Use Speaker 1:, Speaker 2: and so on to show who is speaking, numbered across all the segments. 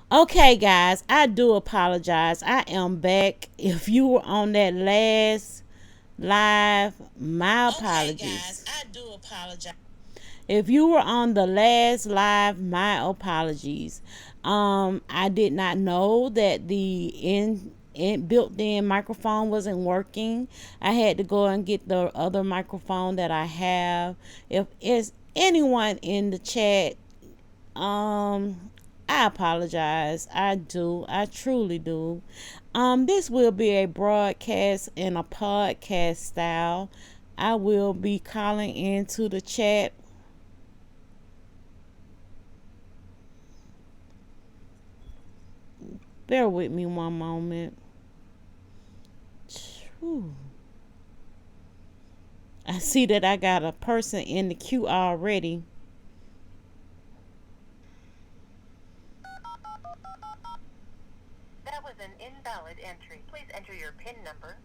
Speaker 1: Okay, guys, I do apologize. I am back. If you were on that last live, my apologies. I do apologize. If you were on the last live, my apologies. I did not know that the built-in microphone wasn't working. I had to go and get the other microphone that I have. If it's anyone in the chat, I apologize. I do. I truly do. This will be a broadcast in a podcast style. I will be calling into the chat. Bear with me one moment. Whew. I see that I got a person in the queue already.
Speaker 2: That was an invalid entry. Please enter your PIN number.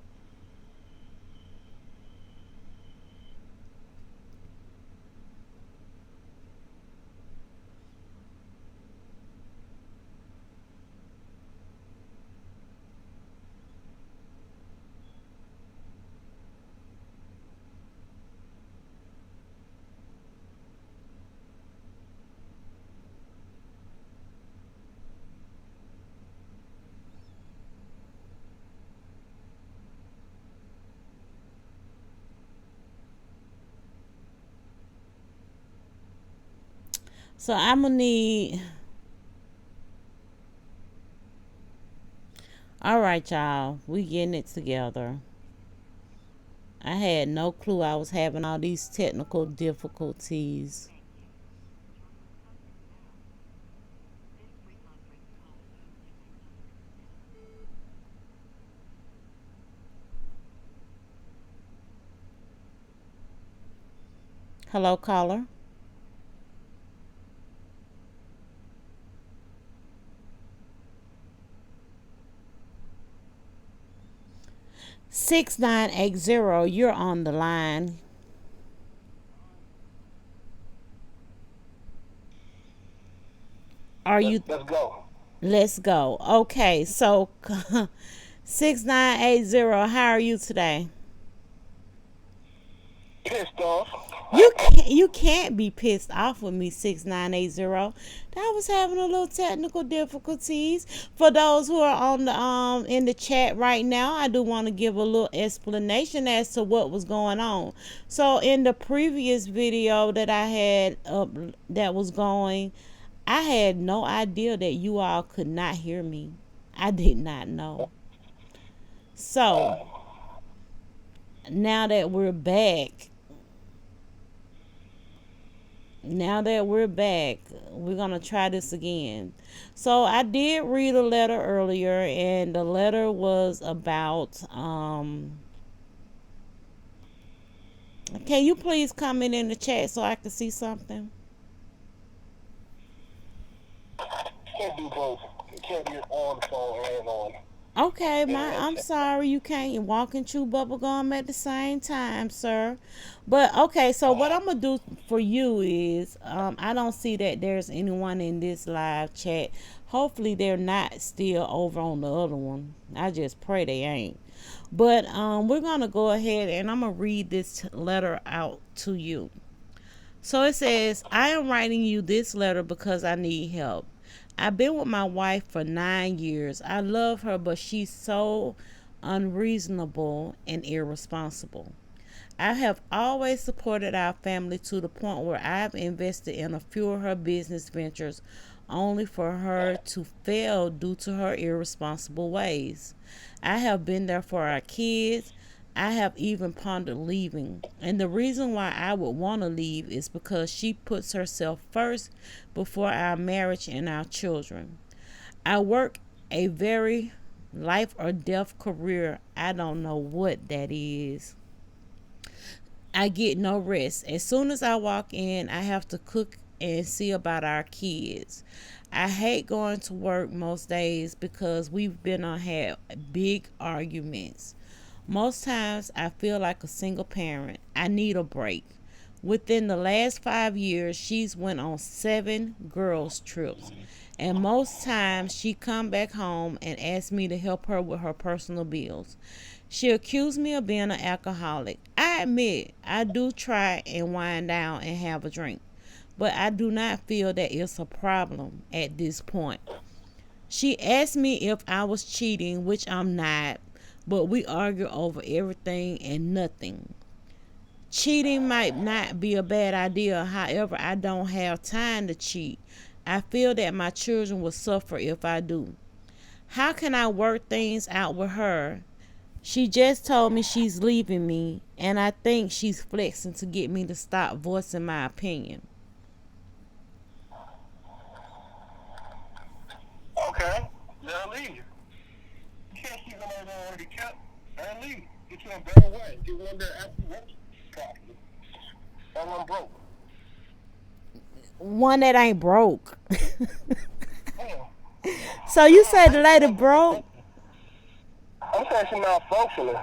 Speaker 1: So I'm gonna need. All right, y'all. We getting it together. I had no clue I was having all these technical difficulties. Hello, caller. 6980, you're on the line. Are you?
Speaker 3: Let's go.
Speaker 1: Let's go. Okay, so 6980, how are you today?
Speaker 3: Pissed off.
Speaker 1: You can't be pissed off with me, 6980. I was having a little technical difficulties. For those who are on the in the chat right now, I do want to give a little explanation as to what was going on. So in the previous video that I had up that was going, I had no idea that you all could not hear me. I did not know. So now that we're back, now that we're back, we're gonna try this again. So I did read a letter earlier, and the letter was about can you please comment in the chat so I can see something?
Speaker 3: Can't do both. Can't be on the phone and on.
Speaker 1: Okay, my
Speaker 3: And
Speaker 1: I'm sorry you can't walk and chew bubble gum at the same time, sir. But okay, so what I'm gonna do for you is I don't see that there's anyone in this live chat. Hopefully they're not still over on the other one. I just pray they ain't. But we're gonna go ahead and I'm gonna read this letter out to you. So it says, I am writing you this letter because I need help. I've been with my wife for 9 years. I love her, but she's so unreasonable and irresponsible. I have always supported our family to the point where I've invested in a few of her business ventures only for her to fail due to her irresponsible ways. I have been there for our kids. I have even pondered leaving. And the reason why I would want to leave is because she puts herself first before our marriage and our children. I work a very life or death career. I don't know what that is. I get no rest. As soon as I walk in, I have to cook and see about our kids. I hate going to work most days because we've been on had big arguments. Most times I feel like a single parent. I need a break. Within the last 5 years, she's went on 7 girls trips, and most times she come back home and ask me to help her with her personal bills. She accused me of being an alcoholic. I admit I do try and wind down and have a drink, but I do not feel that it's a problem at this point. She asked me if I was cheating, which I'm not, but we argue over everything and nothing. Cheating might not be a bad idea, however, I don't have time to cheat. I feel that my children will suffer if I do. How can I work things out with her? She just told me she's leaving me, and I think she's flexing to get me to stop voicing my opinion.
Speaker 3: Okay, now leave. You can't keep them over there already kept. Now leave. Get you a better way. Get one that actually works properly. That one broke.
Speaker 1: One that ain't broke.
Speaker 3: Damn.
Speaker 1: So you say the lady broke?
Speaker 3: I'm saying she's not functioning.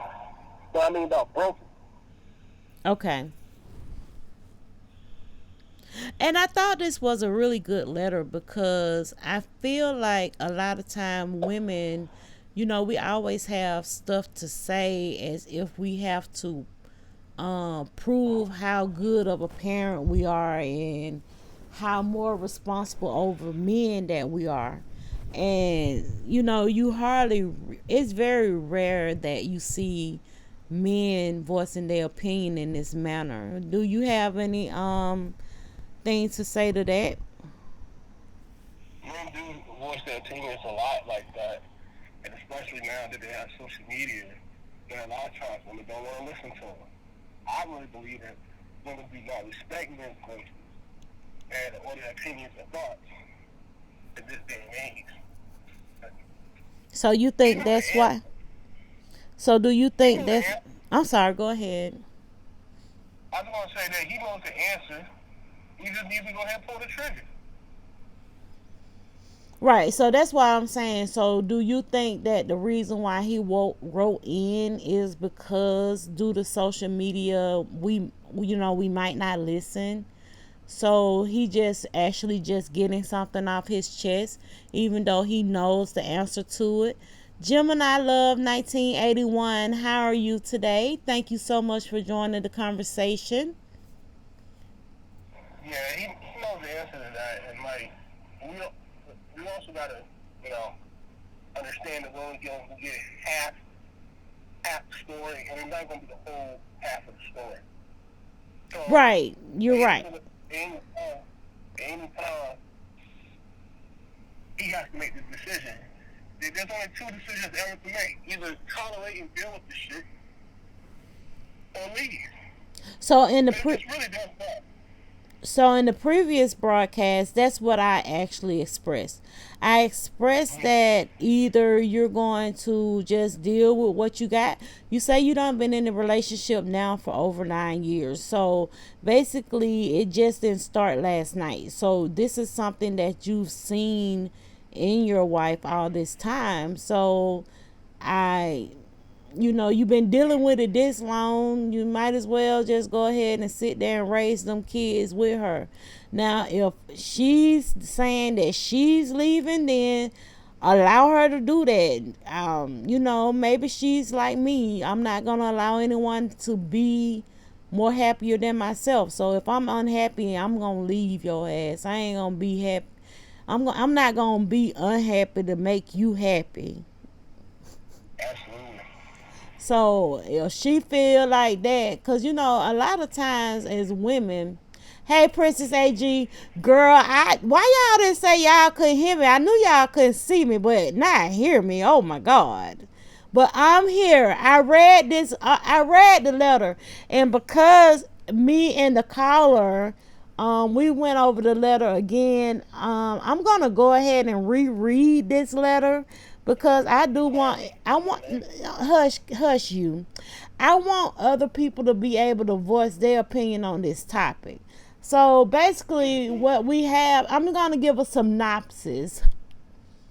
Speaker 3: But I mean about broken.
Speaker 1: Okay. And I thought this was a really good letter because I feel like a lot of time women, we always have stuff to say as if we have to prove how good of a parent we are and how more responsible over men that we are. And you hardly, it's very rare that you see men voicing their opinion in this manner. Do you have any things to say to that?
Speaker 3: Men do voice their opinions a lot like that. And especially now that they have social media, there are a lot of times women don't want to listen to them. I really believe that women do not respect men's voices and or their opinions and thoughts in this day and age.
Speaker 1: So you think that's why? So do you think
Speaker 3: Even
Speaker 1: that's?
Speaker 3: the
Speaker 1: I'm sorry. Go ahead.
Speaker 3: I just want to say that he knows the answer. He just needs to go ahead and pull the trigger.
Speaker 1: Right. So that's why I'm saying. So do you think that the reason why he wrote in is because due to social media, we might not listen. So he just actually just getting something off his chest, even though he knows the answer to it. Gemini Love 1981, how are you today? Thank you so much for joining the conversation.
Speaker 3: Yeah, he knows the answer to that, and like we also gotta understand that we're only going to get half the story, and it's not going to be the whole half of the story. So
Speaker 1: Right, you're right.
Speaker 3: anytime he has to make this decision, there's only two decisions ever to make: either tolerate and deal with the shit, or leave.
Speaker 1: So in the
Speaker 3: It's really that bad.
Speaker 1: So in the previous broadcast, that's what I actually expressed. I expressed that either you're going to just deal with what you got. You say you done been in a relationship now for over 9 years. So basically it just didn't start last night. So this is something that you've seen in your wife all this time. So I you've been dealing with it this long, you might as well just go ahead and sit there and raise them kids with her. Now, if she's saying that she's leaving, then allow her to do that. Maybe she's like me. I'm not going to allow anyone to be more happier than myself. So if I'm unhappy, I'm going to leave your ass. I ain't going to be happy. I'm not going to be unhappy to make you happy.
Speaker 3: Absolutely.
Speaker 1: So if she feel like that, cause a lot of times as women, hey Princess AG, girl, why y'all didn't say y'all couldn't hear me? I knew y'all couldn't see me, but not hear me. Oh my God! But I'm here. I read this. I read the letter, and because me and the caller, we went over the letter again. I'm gonna go ahead and reread this letter because I want hush you. I want other people to be able to voice their opinion on this topic. So basically what we have, I'm going to give a synopsis.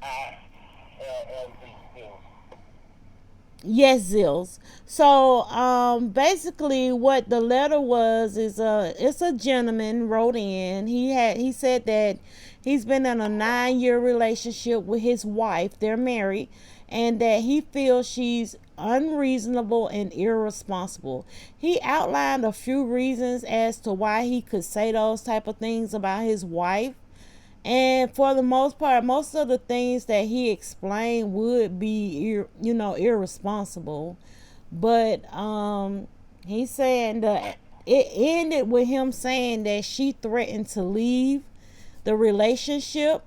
Speaker 3: I-L-L-E-N.
Speaker 1: Yes, Zills. So, basically, what the letter was is it's a gentleman wrote in. He said that he's been in a 9 year relationship with his wife. They're married, and that he feels she's unreasonable and irresponsible. He outlined a few reasons as to why he could say those type of things about his wife, and for the most part, most of the things that he explained would be, irresponsible. But he's saying that it ended with him saying that she threatened to leave the relationship,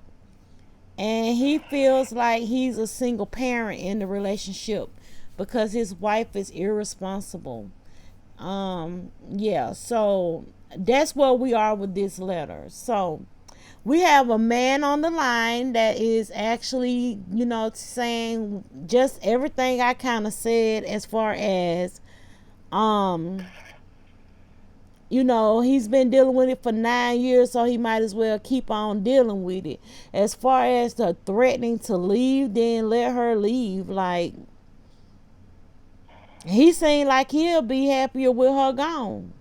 Speaker 1: and he feels like he's a single parent in the relationship because his wife is irresponsible. Yeah, so that's where we are with this letter. So we have a man on the line that is actually, saying just everything I kind of said as far as, um, he's been dealing with it for 9 years, so he might as well keep on dealing with it. As far as the threatening to leave, then let her leave. Like, he seemed like he'll be happier with her gone.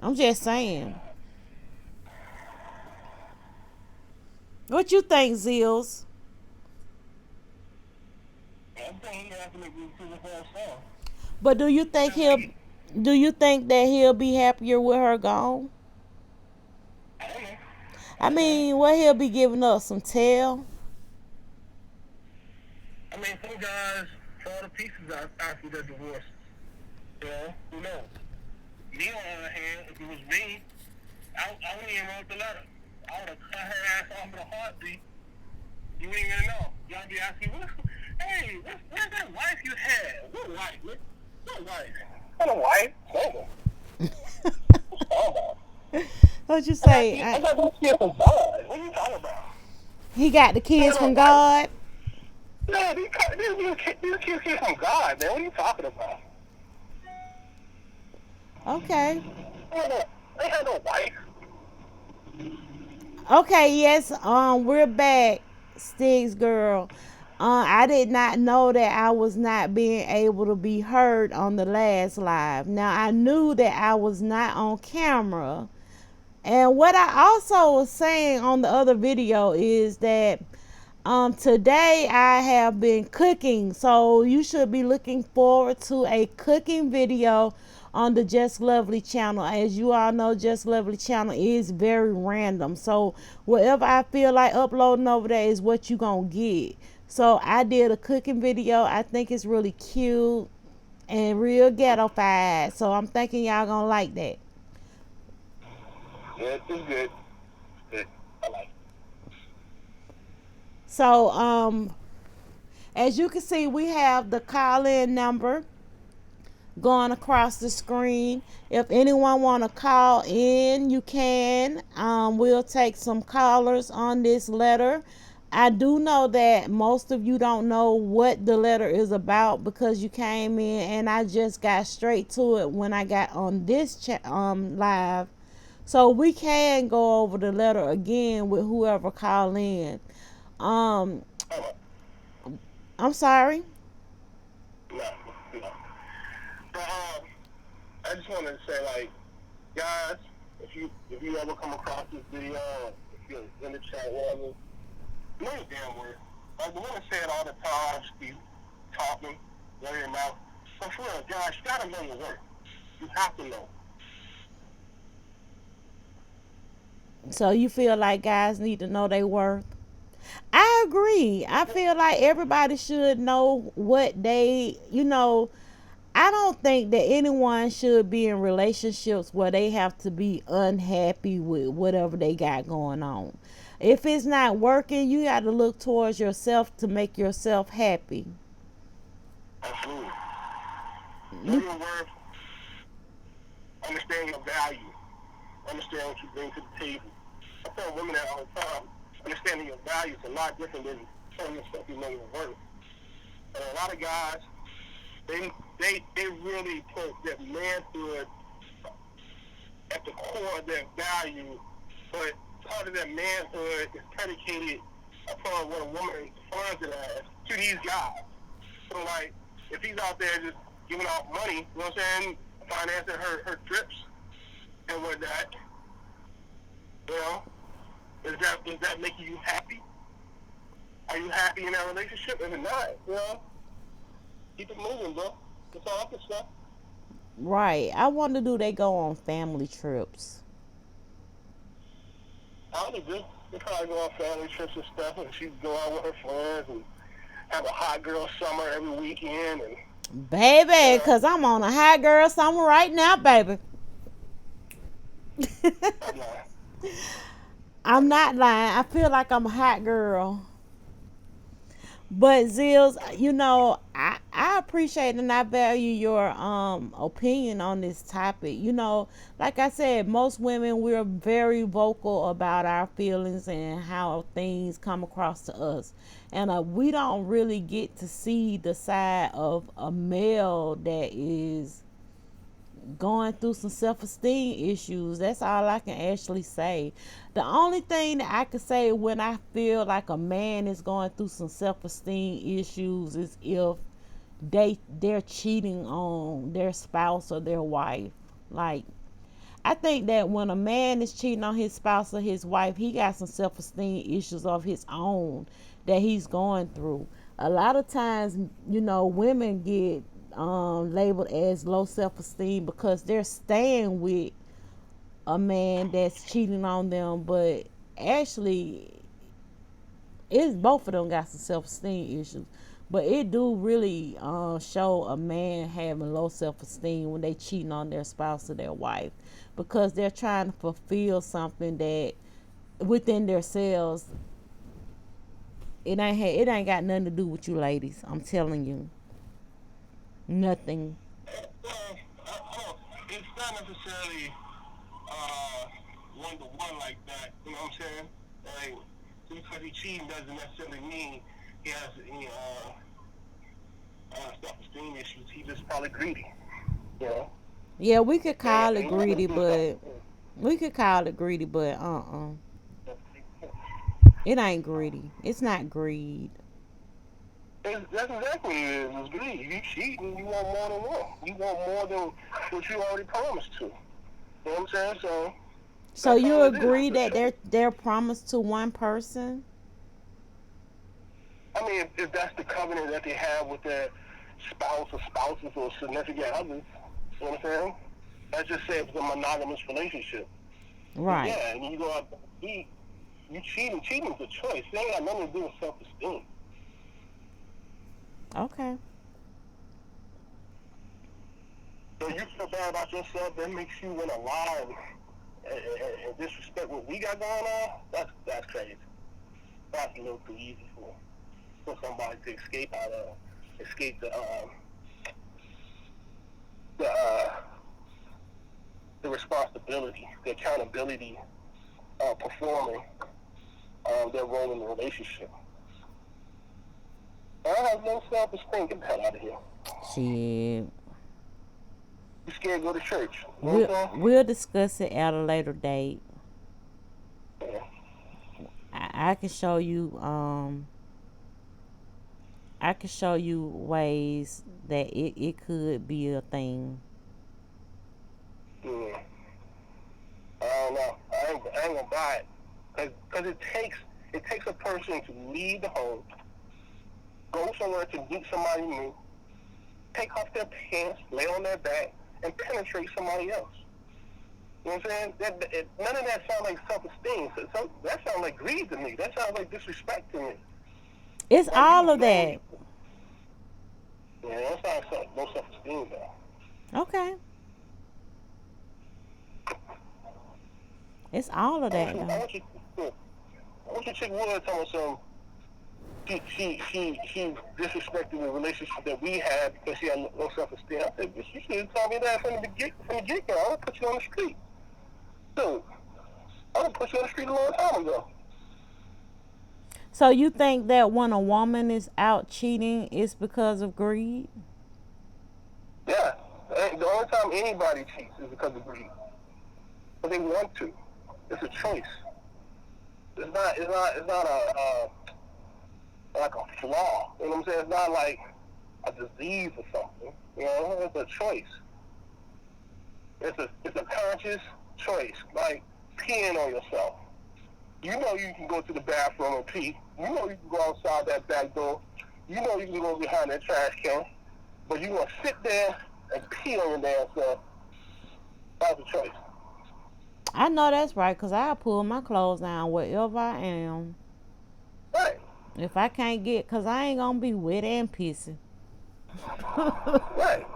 Speaker 1: I'm just saying. What you think, Zills?
Speaker 3: I think he has to make these decisions for himself.
Speaker 1: But do you think that he'll be happier with her gone?
Speaker 3: I don't know.
Speaker 1: I
Speaker 3: I don't know.
Speaker 1: mean, what, he'll be giving up some tail?
Speaker 3: I mean, some guys fall to pieces after their divorce. You know, who knows? Me, on the other hand, if it was me, I wouldn't even wrote the letter. I would have cut her ass off in a heartbeat. You wouldn't even know. Y'all be asking, where's that wife you had? What wife? What wife? What a wife? Single. Oh,
Speaker 1: What you
Speaker 3: I got
Speaker 1: say?
Speaker 3: I got those kids from God. What are you talking about?
Speaker 1: He got the
Speaker 3: I
Speaker 1: kids
Speaker 3: got no
Speaker 1: from
Speaker 3: wife.
Speaker 1: God.
Speaker 3: Yeah, these kids came from God, man. What are you talking about?
Speaker 1: Okay.
Speaker 3: They had no wife.
Speaker 1: Okay, yes, we're back, Sticks girl. I did not know that I was not being able to be heard on the last live. Now I knew that I was not on camera. And what I also was saying on the other video is that today I have been cooking, so you should be looking forward to a cooking video on the Just Lovely channel. As you all know, Just Lovely channel is very random, so whatever I feel like uploading over there is what you gonna get. So I did a cooking video. I think it's really cute and real ghetto-fied, so I'm thinking y'all gonna like that.
Speaker 3: Yeah, it's good. Good. I like
Speaker 1: So as you can see, we have the call-in number going across the screen. If anyone want to call in, you can. We'll take some callers on this letter. I do know that most of you don't know what the letter is about because you came in and I just got straight to it when I got on this live. So we can go over the letter again with whoever call in. Um,
Speaker 3: it.
Speaker 1: I'm sorry.
Speaker 3: No, no. But I just wanted to say, like, guys, if you ever come across this video, or if you're in the chat, whatever, know your damn word. Like the woman said all the time, speak, talking, know your mouth. But for real, guys, you gotta know your worth. You have to know.
Speaker 1: So you feel like guys need to know their worth? I agree. I feel like everybody should know what I don't think that anyone should be in relationships where they have to be unhappy with whatever they got going on. If it's not working, you got to look towards yourself to make yourself happy.
Speaker 3: Absolutely. Know
Speaker 1: You
Speaker 3: your worth. Understand your value. Understand what you bring to the table. I tell women that all the time. Understanding your value is a lot different than telling yourself you know your worth. And a lot of guys, they really put their manhood at the core of their value, but part of their manhood is predicated upon what a woman defines it as to these guys. So like, if he's out there just giving out money, you know what I'm saying, financing her trips and whatnot, you know, is that making you happy? Are you happy in that relationship? If not, you know, keep it moving, bro. That's all I can say.
Speaker 1: Right. I wonder, do they go on family trips?
Speaker 3: I would agree. They probably go on family trips and stuff, and she'd go out with her friends and have a hot girl summer every weekend, and you
Speaker 1: Baby,
Speaker 3: know,
Speaker 1: because I'm on a high girl summer right now, baby.
Speaker 3: I'm like,
Speaker 1: I'm not lying. I feel like I'm a hot girl. But Zills, I appreciate and I value your opinion on this topic. Like I said, most women, we're very vocal about our feelings and how things come across to us. And we don't really get to see the side of a male that is going through some self-esteem issues. That's all I can actually say. The only thing that I can say when I feel like a man is going through some self-esteem issues is if they're cheating on their spouse or their wife. Like, I think that when a man is cheating on his spouse or his wife, he got some self-esteem issues of his own that he's going through. A lot of times, women get labeled as low self-esteem because they're staying with a man that's cheating on them, but actually, it's both of them got some self-esteem issues. But it do really show a man having low self-esteem when they cheating on their spouse or their wife, because they're trying to fulfill something that within themselves. It ain't got nothing to do with you, ladies. I'm telling you, nothing.
Speaker 3: I don't, it's not necessarily one to one like that. You know what I'm saying? Like, just because he cheating doesn't necessarily mean he has any self-esteem issues. He's just probably greedy. You know?
Speaker 1: Yeah, we could call it
Speaker 3: And you
Speaker 1: greedy,
Speaker 3: can do something.
Speaker 1: but it ain't greedy. It's not greed.
Speaker 3: That's exactly what it is. It's greed. You cheating, you want more than one. You want more than what you already promised to. You know what I'm saying? So
Speaker 1: So
Speaker 3: that's
Speaker 1: you
Speaker 3: all it is.
Speaker 1: agree
Speaker 3: It's a
Speaker 1: that
Speaker 3: choice.
Speaker 1: they're promised to one person?
Speaker 3: I mean, if that's the covenant that they have with their spouse or spouses or significant others, you know what I'm saying? Let's just say it's a monogamous relationship. But
Speaker 1: Right.
Speaker 3: yeah, and you go out and cheat, you cheating. Cheating is a choice. It ain't got nothing to do with self-esteem.
Speaker 1: Okay.
Speaker 3: So you feel bad about yourself, that makes you want to lie and disrespect what we got going on. That's crazy. That's a little too easy for somebody to escape the the responsibility, the accountability of performing their role in the relationship. I have no self-esteem. Get the hell out of here.
Speaker 1: Shit.
Speaker 3: You scared to go to church. You know
Speaker 1: We'll
Speaker 3: what I'm
Speaker 1: we'll discuss it at a later date.
Speaker 3: saying? Yeah.
Speaker 1: I can show you ways that it could be a thing.
Speaker 3: Yeah. I don't know. I ain't gonna buy it. Cause it takes a person to leave the home, go somewhere to meet somebody new, take off their pants, lay on their back, and penetrate somebody else. You know what I'm saying? None of that sounds like self-esteem. That sounds like greed to me. That sounds like disrespect to me.
Speaker 1: It's
Speaker 3: Like
Speaker 1: all
Speaker 3: you
Speaker 1: of
Speaker 3: know,
Speaker 1: that.
Speaker 3: yeah, that sounds like no self-esteem though.
Speaker 1: Okay. It's all of
Speaker 3: I want
Speaker 1: that
Speaker 3: you, I
Speaker 1: though.
Speaker 3: want you, I want you to chick Wood tell us she disrespected the relationship that we had because she had no self-esteem. I said, you should have told me that from the get-go. I would put you on the street. Dude, I would put you on the street a long time ago.
Speaker 1: So you think that when a woman is out cheating, it's because of greed?
Speaker 3: Yeah. The only time anybody cheats is because of greed. But they want to. It's a choice. It's not like a flaw. You know what I'm saying? It's not like, a disease or something. You know, it's a choice. It's a conscious choice, like peeing on yourself. You know you can go to the bathroom and pee. You know you can go outside that back door. You know you can go behind that trash can. But you want to sit there and pee on your damn self. That's a choice.
Speaker 1: I know that's right, because I pull my clothes down wherever I am.
Speaker 3: Right.
Speaker 1: If I can't get, because I ain't going to be wet and pissy.
Speaker 3: Right.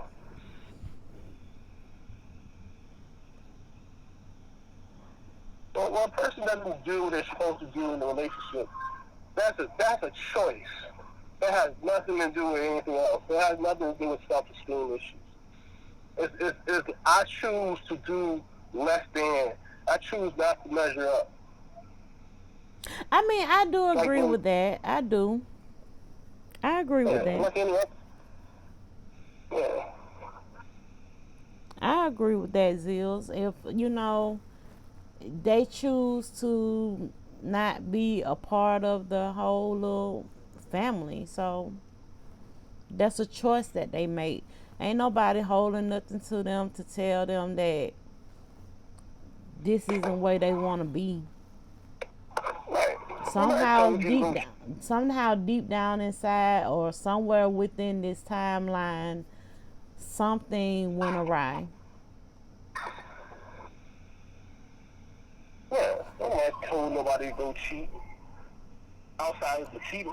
Speaker 3: So when a person doesn't do what they're supposed to do in a relationship, that's a choice. That has nothing to do with anything else. It has nothing to do with self-esteem issues. I choose to do less than. I choose not to measure up.
Speaker 1: I mean, I do
Speaker 3: Like
Speaker 1: agree
Speaker 3: when,
Speaker 1: with that. I do. I agree with
Speaker 3: yeah,
Speaker 1: that.
Speaker 3: like any other. Yeah.
Speaker 1: I agree with that, Zills. If, they choose to not be a part of the whole little family. So that's a choice that they make. Ain't nobody holding nothing to them to tell them that this isn't the way they want to be.
Speaker 3: Right. Nobody
Speaker 1: Somehow
Speaker 3: telling you to
Speaker 1: deep
Speaker 3: go.
Speaker 1: down, somehow deep down inside, or somewhere within this timeline, something went awry.
Speaker 3: Yeah. Nobody told nobody to go cheat. Outside is the cheater.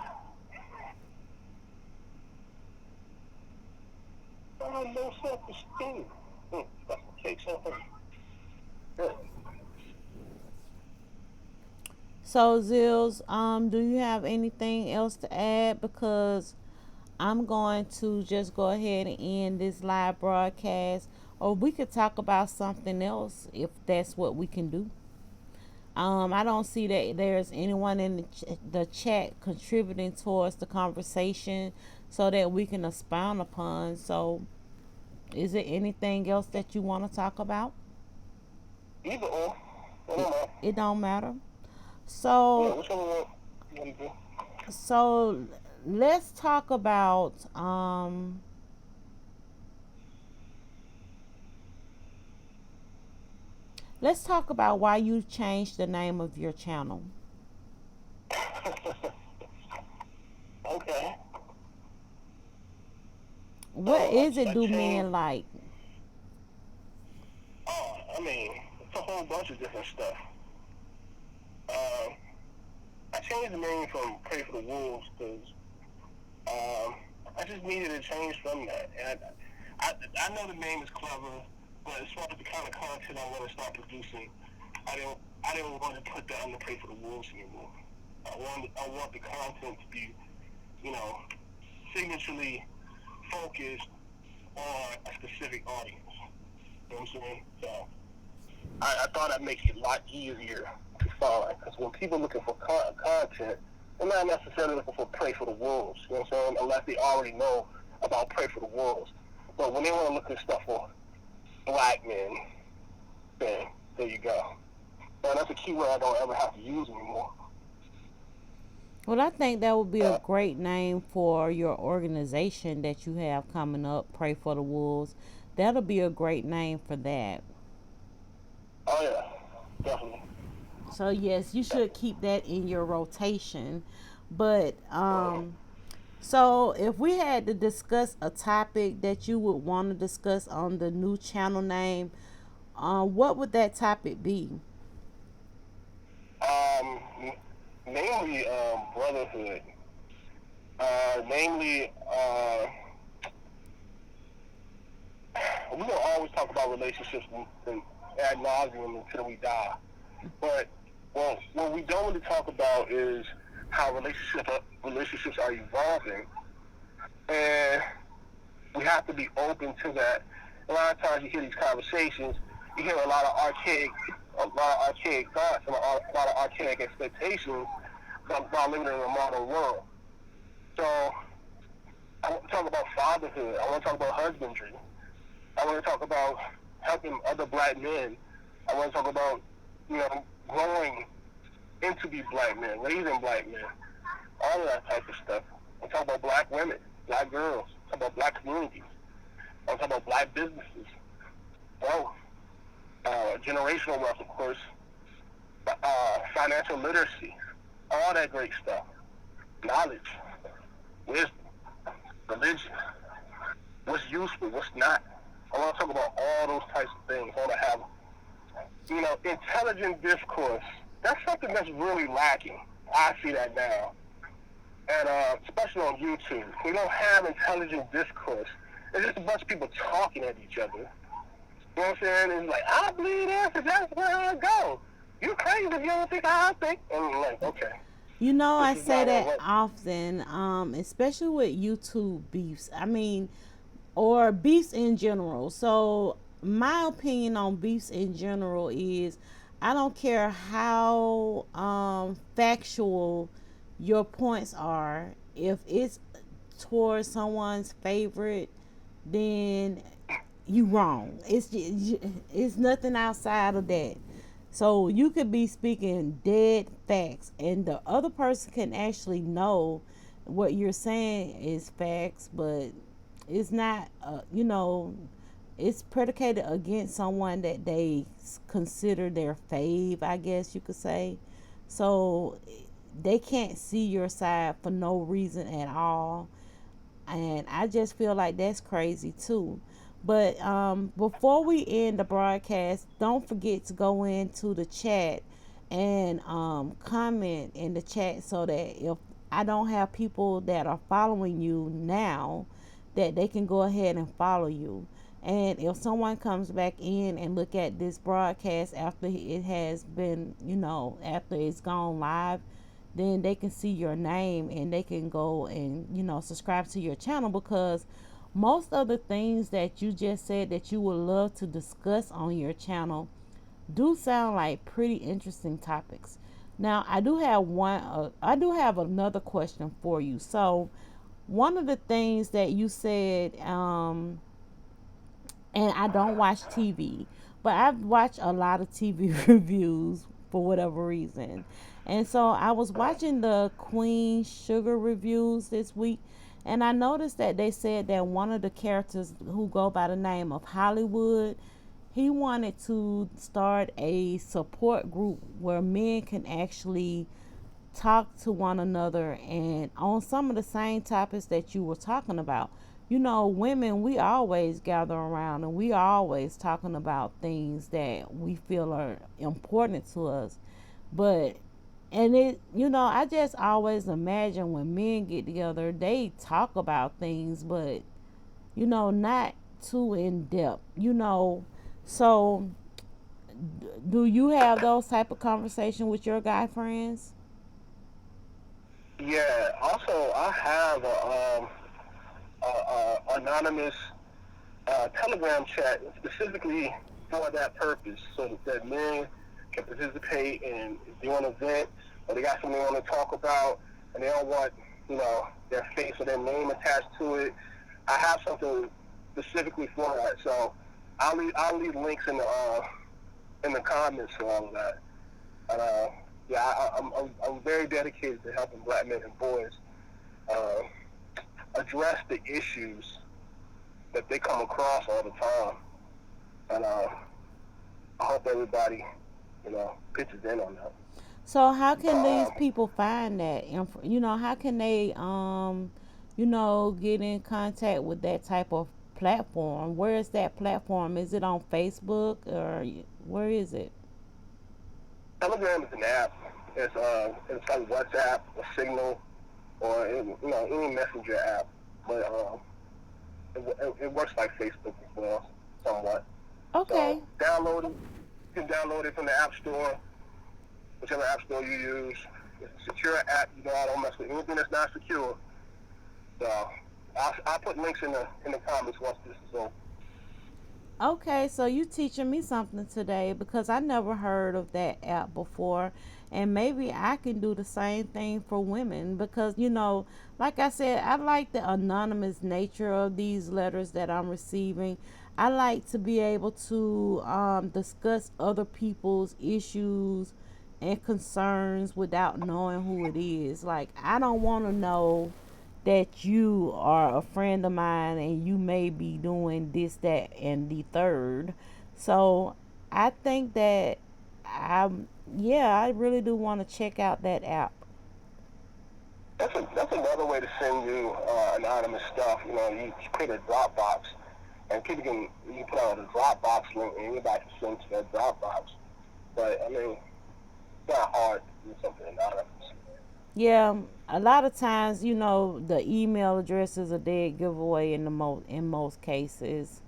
Speaker 3: I have no self-esteem. That's what takes something. Yeah.
Speaker 1: So Zills, do you have anything else to add? Because I'm going to just go ahead and end this live broadcast, or we could talk about something else if that's what we can do. I don't see that there's anyone in the chat contributing towards the conversation so that we can expound upon. So, is there anything else that you want to talk about?
Speaker 3: Either or. I
Speaker 1: It,
Speaker 3: don't know.
Speaker 1: it don't matter.
Speaker 3: Yeah,
Speaker 1: So,
Speaker 3: whichever one you want to do.
Speaker 1: so let's talk about why you changed the name of your channel.
Speaker 3: Okay.
Speaker 1: What is it
Speaker 3: I
Speaker 1: do
Speaker 3: changed.
Speaker 1: men like?
Speaker 3: I mean, it's a whole bunch of different stuff. Um, I changed the name from Pray for the Wolves because um, I just needed a change from that. And I know the name is clever, but as far as the kind of content I want to start producing, I didn't want to put that on the Pray for the Wolves anymore. I want the content to be, you know, signaturely focused on a specific audience. You know what I'm saying? So I thought I'd make it a lot easier to find because when people are looking for content, they're not necessarily looking for Pray for the Wolves. You know what I'm saying? Unless they already know about Pray for the Wolves. But when they want to look at stuff for black men, then there you go. And that's a keyword I don't ever have to use anymore.
Speaker 1: Well, I think that would be a
Speaker 3: Uh,
Speaker 1: great name for your organization that you have coming up, Pray for the Wolves. That'll be a great name for that.
Speaker 3: oh yeah, definitely.
Speaker 1: So yes, you should keep that in your rotation. But so if we had to discuss a topic that you would want to discuss on the new channel name, what would that topic be?
Speaker 3: Um, namely brotherhood. Namely, we don't always talk about relationships and ad nauseum until we die. But what we don't really talk about is how relationships are evolving, and we have to be open to that. A lot of times you hear these conversations, you hear a lot of archaic thoughts and a lot of archaic expectations about living in a modern world. So I want to talk about fatherhood. I want to talk about husbandry. I want to talk about helping other black men. I want to talk about, growing into be black men, raising black men, all of that type of stuff. I talk about black women, black girls. talk about black communities. I want to talk about black businesses, wealth, generational wealth, of course, financial literacy, all that great stuff, knowledge, wisdom, religion, what's useful, what's not. I want to talk about all those types of things. I want to have, intelligent discourse. That's something that's really lacking. I see that now, and especially on YouTube, we don't have intelligent discourse. It's just a bunch of people talking at each other. You know what I'm saying? It's like, I believe this, and that's where I go. You crazy if you don't think how I think. And I'm like, okay,
Speaker 1: You know,
Speaker 3: this
Speaker 1: I
Speaker 3: is
Speaker 1: say
Speaker 3: not gonna
Speaker 1: that
Speaker 3: work.
Speaker 1: often, especially with YouTube beefs. I mean, or beefs in general. So, my opinion on beefs in general is I don't care how factual your points are. If it's towards someone's favorite, then you wrong. It's nothing outside of that. So you could be speaking dead facts, and the other person can actually know what you're saying is facts, but it's not. It's predicated against someone that they consider their fave, I guess you could say. So they can't see your side for no reason at all, and I just feel like that's crazy too. But before we end the broadcast, don't forget to go into the chat and comment in the chat so that if I don't have people that are following you now, that they can go ahead and follow you. And if someone comes back in and look at this broadcast after it has been, after it's gone live, then they can see your name and they can go and subscribe to your channel, because most of the things that you just said that you would love to discuss on your channel do sound like pretty interesting topics. Now, I do have another question for you. So one of the things that you said, and I don't watch TV, but I've watched a lot of TV reviews for whatever reason. And so I was watching the Queen Sugar reviews this week, and I noticed that they said that one of the characters who go by the name of Hollywood, he wanted to start a support group where men can actually talk to one another and on some of the same topics that you were talking about. Women, we always gather around and we are always talking about things that we feel are important to us. But, and I just always imagine when men get together, they talk about things, but, not too in depth, So, do you have those type of conversation with your guy friends?
Speaker 3: Yeah. Also, I have a anonymous Telegram chat specifically for that purpose, so that men can participate in doing an event, or they got something they want to talk about, and they don't want their face or their name attached to it. I have something specifically for that, so I'll leave links in the comments for all of that. And yeah, I'm very dedicated to helping black men and boys uh, address the issues that they come across all the time. And I hope everybody, pitches in on that.
Speaker 1: So how can these
Speaker 3: Um,
Speaker 1: people find that? How can they get in contact with that type of platform? Where is that platform? Is it on Facebook or where is it?
Speaker 3: Telegram is an app. It's like WhatsApp, or Signal, or any messenger app. But it works like Facebook as well, somewhat. So
Speaker 1: Okay.
Speaker 3: download it. You can download it from the App Store, whichever app store you use. It's a secure app. I don't mess with anything that's not secure. So I'll put links in the comments once this is over.
Speaker 1: Okay, so you teaching me something today because I never heard of that app before, and maybe I can do the same thing for women because like I said, I like the anonymous nature of these letters that I'm receiving. I like to be able to discuss other people's issues and concerns without knowing who it is. Like I don't want to know that you are a friend of mine and you may be doing this, that, and the third. So I think that yeah, I really do want to check out that app.
Speaker 3: That's another way to send you anonymous stuff. You know, you create a Dropbox, and people can you put out a Dropbox link, and anybody can send to that Dropbox. But I mean, it's not hard to do something anonymous.
Speaker 1: Yeah, a lot of times, the email address is a dead giveaway in most cases.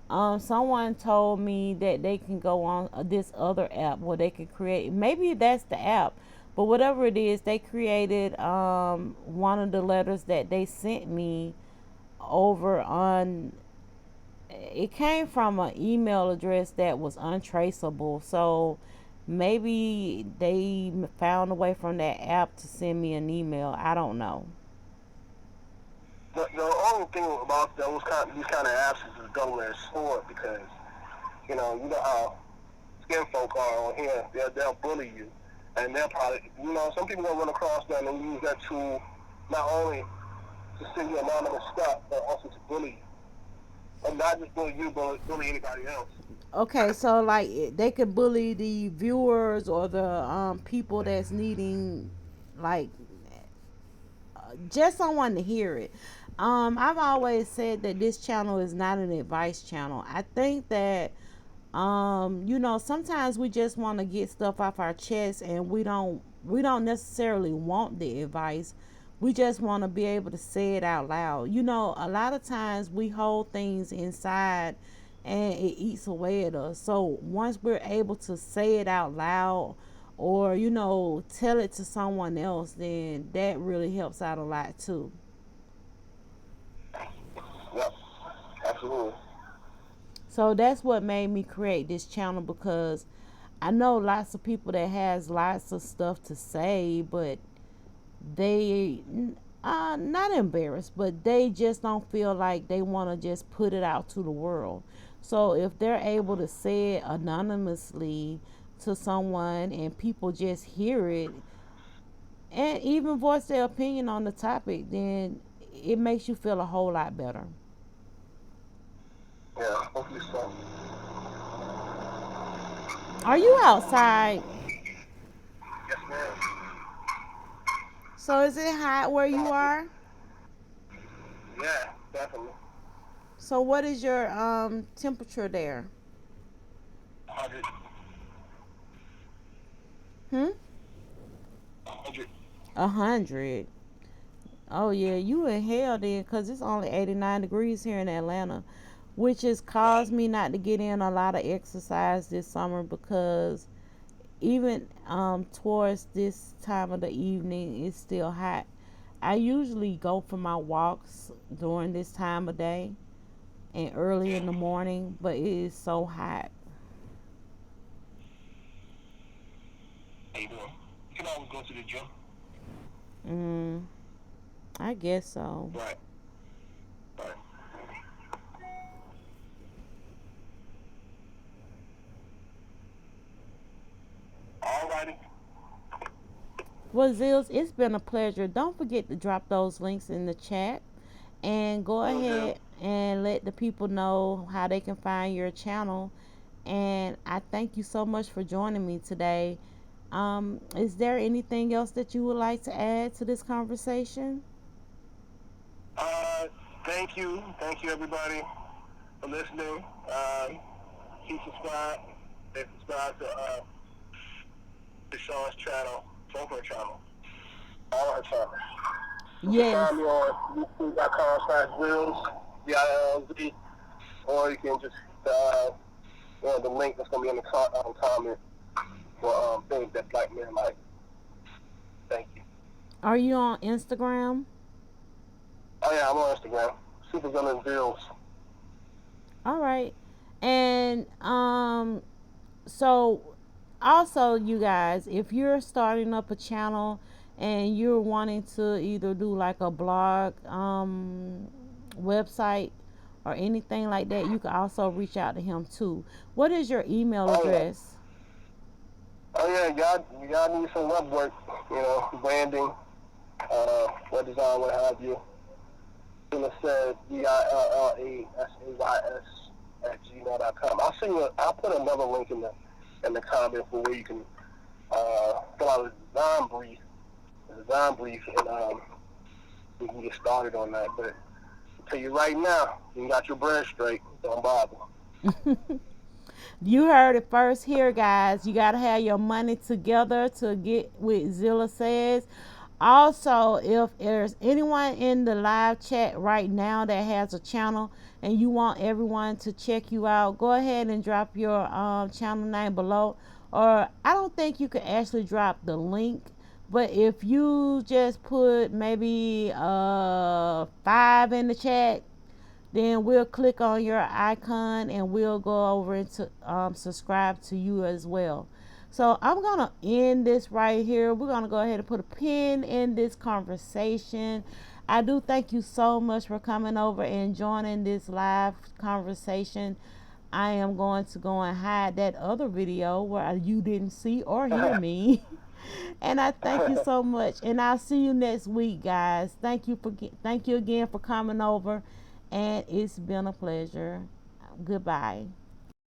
Speaker 1: Someone told me that they can go on this other app where they could create. Maybe that's the app, but whatever it is, they created one of the letters that they sent me over on. It came from an email address that was untraceable, so maybe they found a way from that app to send me an email. I don't know.
Speaker 3: The only thing about these kind of apps is a double-edged sword because you know how skin folk are on here. They'll bully you, and they'll probably some people will run across them and use that tool not only to send you anonymous stuff but also to bully you, and not just bully you, but bully anybody else.
Speaker 1: Okay, so like they could bully the viewers or the people that's needing, like, just someone to hear it. I've always said that this channel is not an advice channel. I think that sometimes we just want to get stuff off our chest, and we don't necessarily want the advice. We just want to be able to say it out loud. A lot of times we hold things inside and it eats away at us. So once we're able to say it out loud, or tell it to someone else, then that really helps out a lot too.
Speaker 3: Yep, absolutely.
Speaker 1: So that's what made me create this channel, because I know lots of people that has lots of stuff to say, but they not embarrassed, but they just don't feel like they want to just put it out to the world. So if they're able to say it anonymously to someone and people just hear it and even voice their opinion on the topic, then it makes you feel a whole lot better.
Speaker 3: Yeah, hopefully so.
Speaker 1: Are you outside?
Speaker 3: Yes, ma'am.
Speaker 1: So is it hot where you are?
Speaker 3: Yeah, definitely.
Speaker 1: So what is your temperature there?
Speaker 3: 100,
Speaker 1: Hmm?
Speaker 3: 100.
Speaker 1: 100. Oh yeah, you in hell then, cause it's only 89 degrees here in Atlanta, which has caused me not to get in a lot of exercise this summer, because even towards this time of the evening it's still hot. I usually go for my walks during this time of day and early in the morning, but it is so hot.
Speaker 3: How you doing? You can always go to the gym.
Speaker 1: Mm, I guess so.
Speaker 3: Right, right. Alrighty.
Speaker 1: Well, Zills, it's been a pleasure. Don't forget to drop those links in the chat, and go
Speaker 3: Will do.
Speaker 1: ahead and let the people know how they can find your channel. And I thank you so much for joining me today. Is there anything else that you would like to add to this conversation?
Speaker 3: Uh, thank you. Thank you, everybody, for listening. Keep subscribed. And subscribe to Sean's channel, both her channel. All her channels. You can
Speaker 1: Yes.
Speaker 3: find me on youtube.com/ZILLZ, ZILLZ, or you can just, the link that's going to be in the comment for things that black men like. Thank you.
Speaker 1: Are you on Instagram?
Speaker 3: Oh, yeah, I'm on Instagram. Supervillain Bills.
Speaker 1: All right. And so also, you guys, if you're starting up a channel and you're wanting to either do like a blog website or anything like that, you can also reach out to him too. What is your email
Speaker 3: Oh, yeah.
Speaker 1: address?
Speaker 3: Oh, yeah, y'all need some web work, branding, web design, what have you. Zilla says ZILLASAYS I'll put another link in the comment for where you can fill out a design brief, and we can get started on that. But I'll tell you right now, you got your bread straight. Don't bother.
Speaker 1: You heard it first here, guys. You gotta have your money together to get with Zilla says. Also, if there's anyone in the live chat right now that has a channel and you want everyone to check you out, go ahead and drop your channel name below. Or I don't think you can actually drop the link, but if you just put maybe 5 in the chat, then we'll click on your icon and we'll go over and to, subscribe to you as well. So I'm gonna end this right here. We're gonna go ahead and put a pin in this conversation. I do thank you so much for coming over and joining this live conversation. I am going to go and hide that other video where you didn't see or hear me. And I thank you so much. And I'll see you next week, guys. Thank you again for coming over. And it's been a pleasure. Goodbye.